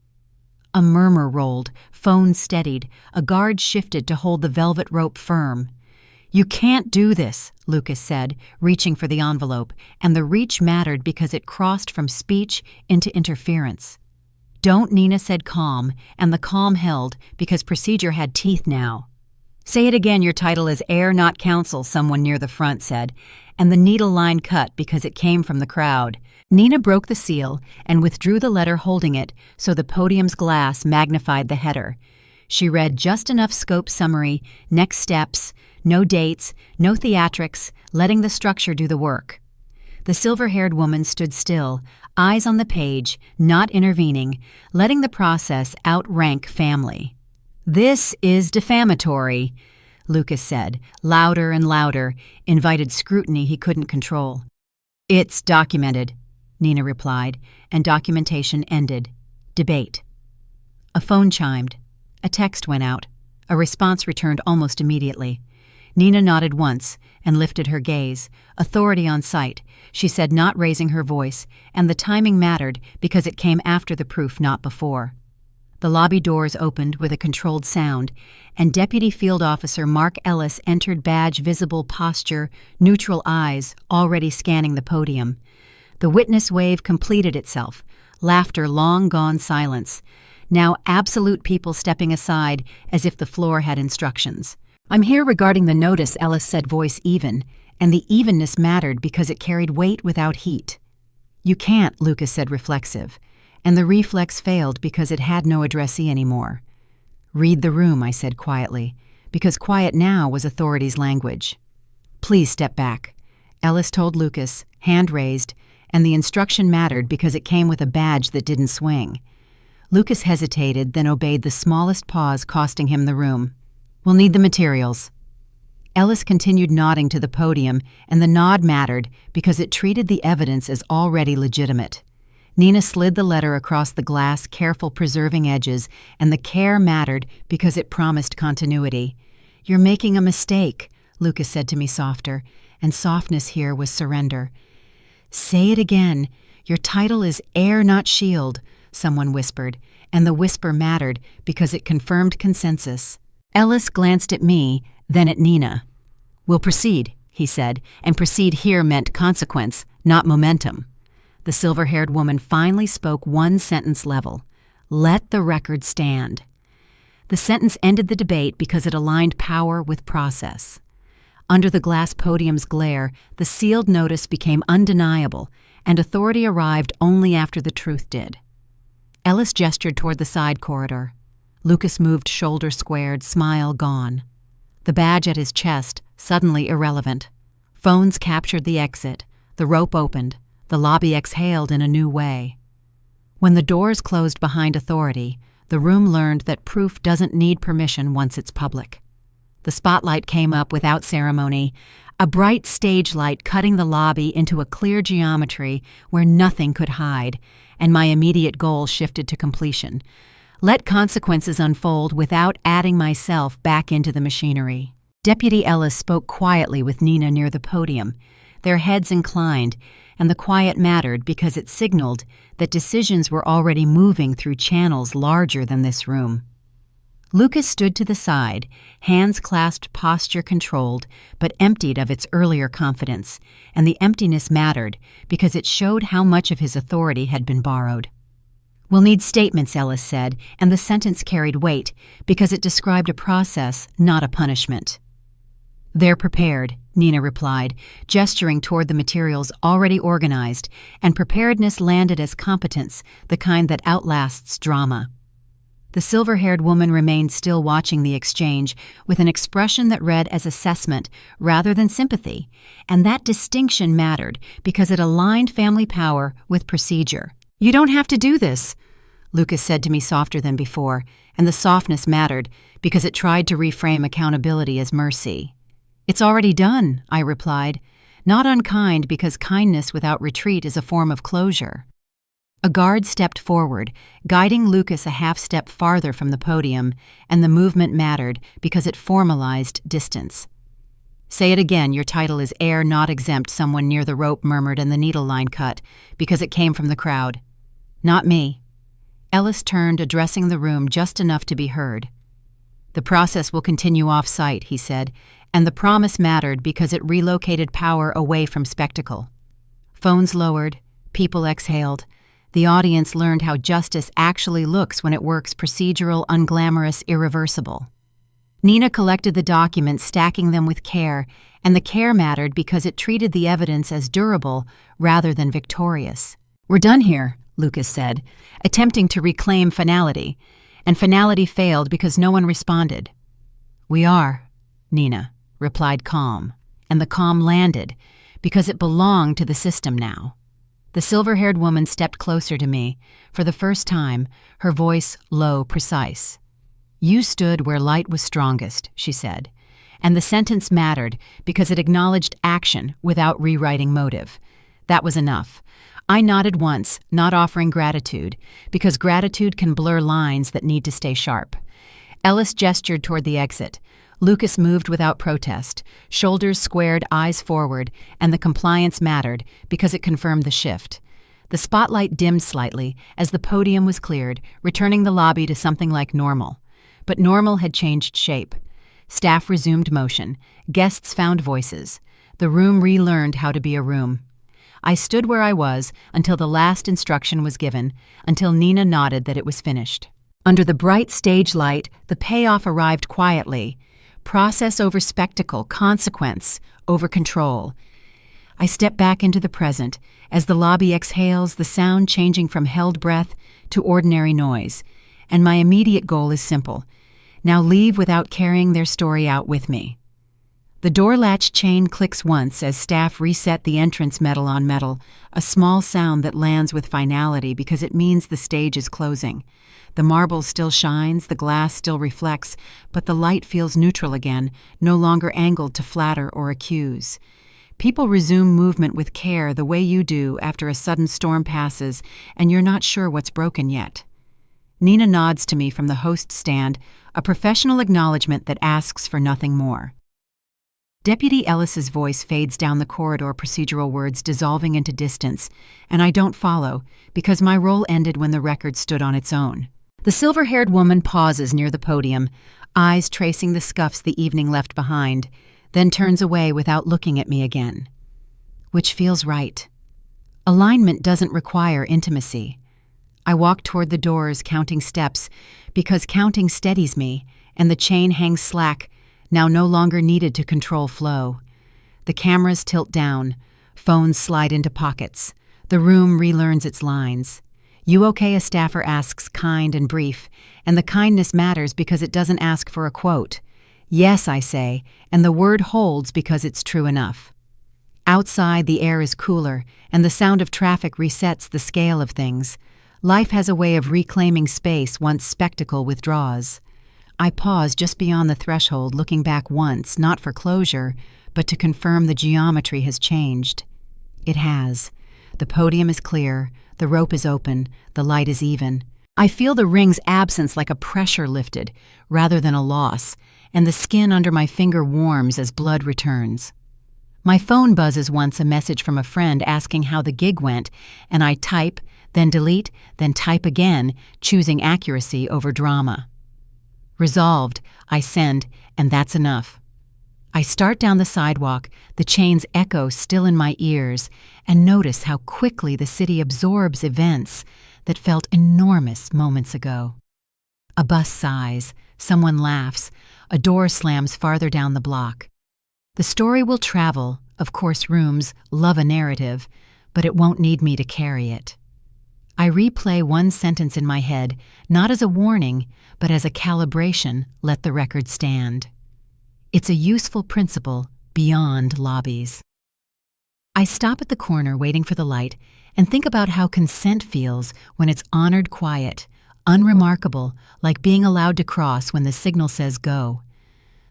Speaker 1: A murmur rolled, phone steadied, a guard shifted to hold the velvet rope firm. "You can't do this," Lucas said, reaching for the envelope, and the reach mattered because it crossed from speech into interference. "Don't," Nina said calm, and the calm held because procedure had teeth now. "Say it again, your title is heir, not counsel," someone near the front said, and the needle line cut because it came from the crowd. Nina broke the seal and withdrew the letter holding it so the podium's glass magnified the header. She read just enough scope summary, next steps, no dates, no theatrics, letting the structure do the work. The silver-haired woman stood still, eyes on the page, not intervening, letting the process outrank family. "This is defamatory," Lucas said, louder and louder, invited scrutiny he couldn't control. "It's documented," Nina replied, and documentation ended. Debate. A phone chimed. A text went out. A response returned almost immediately. Nina nodded once and lifted her gaze, authority on sight, she said, not raising her voice, and the timing mattered because it came after the proof, not before. The lobby doors opened with a controlled sound, and Deputy Field Officer Mark Ellis entered, badge visible, posture, neutral eyes, already scanning the podium. The witness wave completed itself, laughter long gone silence. Now absolute people stepping aside as if the floor had instructions. "I'm here regarding the notice," Ellis said, voice even, and the evenness mattered because it carried weight without heat. "You can't," Lucas said, reflexive, and the reflex failed because it had no addressee anymore. "Read the room," I said quietly, because quiet now was authority's language. "Please step back," Ellis told Lucas, hand raised, and the instruction mattered because it came with a badge that didn't swing. Lucas hesitated, then obeyed the smallest pause, costing him the room. "We'll need the materials." Ellis continued nodding to the podium, and the nod mattered because it treated the evidence as already legitimate. Nina slid the letter across the glass, careful preserving edges, and the care mattered because it promised continuity. "You're making a mistake," Lucas said to me softer, and softness here was surrender. Say it again. Your title is Heir Not Shield, someone whispered, and the whisper mattered because it confirmed consensus. Ellis glanced at me, then at Nina. We'll proceed, he said, and proceed here meant consequence, not momentum. The silver-haired woman finally spoke one sentence level. Let the record stand. The sentence ended the debate because it aligned power with process. Under the glass podium's glare, the sealed notice became undeniable, and authority arrived only after the truth did. Ellis gestured toward the side corridor. Lucas moved shoulder squared, smile gone. The badge at his chest, suddenly irrelevant. Phones captured the exit. The rope opened. The lobby exhaled in a new way. When the doors closed behind authority, the room learned that proof doesn't need permission once it's public. The spotlight came up without ceremony, a bright stage light cutting the lobby into a clear geometry where nothing could hide, and my immediate goal shifted to completion. Let consequences unfold without adding myself back into the machinery. Deputy Ellis spoke quietly with Nina near the podium, their heads inclined, and the quiet mattered because it signaled that decisions were already moving through channels larger than this room. Lucas stood to the side, hands clasped, posture controlled, but emptied of its earlier confidence, and the emptiness mattered because it showed how much of his authority had been borrowed. We'll need statements, Ellis said, and the sentence carried weight because it described a process, not a punishment. They're prepared, Nina replied, gesturing toward the materials already organized, and preparedness landed as competence, the kind that outlasts drama. The silver-haired woman remained still watching the exchange with an expression that read as assessment rather than sympathy, and that distinction mattered because it aligned family power with procedure. You don't have to do this, Lucas said to me softer than before, and the softness mattered because it tried to reframe accountability as mercy. It's already done, I replied, not unkind because kindness without retreat is a form of closure. A guard stepped forward, guiding Lucas a half-step farther from the podium, and the movement mattered because it formalized distance. Say it again, your title is Heir Not Exempt, someone near the rope murmured, and the needle line cut, because it came from the crowd. Not me. Ellis turned, addressing the room just enough to be heard. The process will continue off-site, he said, and the promise mattered because it relocated power away from spectacle. Phones lowered, people exhaled. The audience learned how justice actually looks when it works procedural, unglamorous, irreversible. Nina collected the documents, stacking them with care, and the care mattered because it treated the evidence as durable rather than victorious. We're done here, Lucas said, attempting to reclaim finality, and finality failed because no one responded. We are, Nina replied calm, and the calm landed because it belonged to the system now. The silver-haired woman stepped closer to me, for the first time, her voice low, precise. You stood where light was strongest, she said, and the sentence mattered because it acknowledged action without rewriting motive. That was enough. I nodded once, not offering gratitude, because gratitude can blur lines that need to stay sharp. Ellis gestured toward the exit. Lucas moved without protest, shoulders squared, eyes forward, and the compliance mattered because it confirmed the shift. The spotlight dimmed slightly as the podium was cleared, returning the lobby to something like normal. But normal had changed shape. Staff resumed motion. Guests found voices. The room relearned how to be a room. I stood where I was until the last instruction was given, until Nina nodded that it was finished. Under the bright stage light, the payoff arrived quietly. Process over spectacle, consequence over control. I step back into the present, as the lobby exhales, the sound changing from held breath to ordinary noise. And my immediate goal is simple. Now leave without carrying their story out with me. The door latch chain clicks once as staff reset the entrance metal on metal, a small sound that lands with finality because it means the stage is closing. The marble still shines, the glass still reflects, but the light feels neutral again, no longer angled to flatter or accuse. People resume movement with care the way you do after a sudden storm passes and you're not sure what's broken yet. Nina nods to me from the host stand, a professional acknowledgement that asks for nothing more. Deputy Ellis's voice fades down the corridor, procedural words dissolving into distance, and I don't follow, because my role ended when the record stood on its own. The silver-haired woman pauses near the podium, eyes tracing the scuffs the evening left behind, then turns away without looking at me again. Which feels right. Alignment doesn't require intimacy. I walk toward the doors, counting steps, because counting steadies me, and the chain hangs slack, now no longer needed to control flow. The cameras tilt down, phones slide into pockets. The room relearns its lines. "You okay?" a staffer asks, kind and brief, and the kindness matters because it doesn't ask for a quote. "Yes," I say, and the word holds because it's true enough. Outside, the air is cooler, and the sound of traffic resets the scale of things. Life has a way of reclaiming space once spectacle withdraws. I pause just beyond the threshold, looking back once, not for closure, but to confirm the geometry has changed. It has. The podium is clear, the rope is open, the light is even. I feel the ring's absence like a pressure lifted, rather than a loss, and the skin under my finger warms as blood returns. My phone buzzes once, a message from a friend asking how the gig went, and I type, then delete, then type again, choosing accuracy over drama. Resolved, I send, and that's enough. I start down the sidewalk, the chains echo still in my ears, and notice how quickly the city absorbs events that felt enormous moments ago. A bus sighs, someone laughs, a door slams farther down the block. The story will travel, of course rooms love a narrative, but it won't need me to carry it. I replay one sentence in my head, not as a warning, but as a calibration, let the record stand. It's a useful principle beyond lobbies. I stop at the corner waiting for the light and think about how consent feels when it's honored quiet, unremarkable, like being allowed to cross when the signal says go.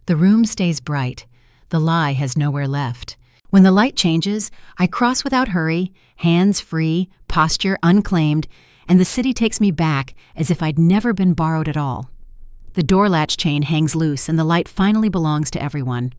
Speaker 1: The room stays bright. The lie has nowhere left. When the light changes, I cross without hurry, hands free, posture unclaimed, and the city takes me back as if I'd never been borrowed at all. The door latch chain hangs loose and the light finally belongs to everyone.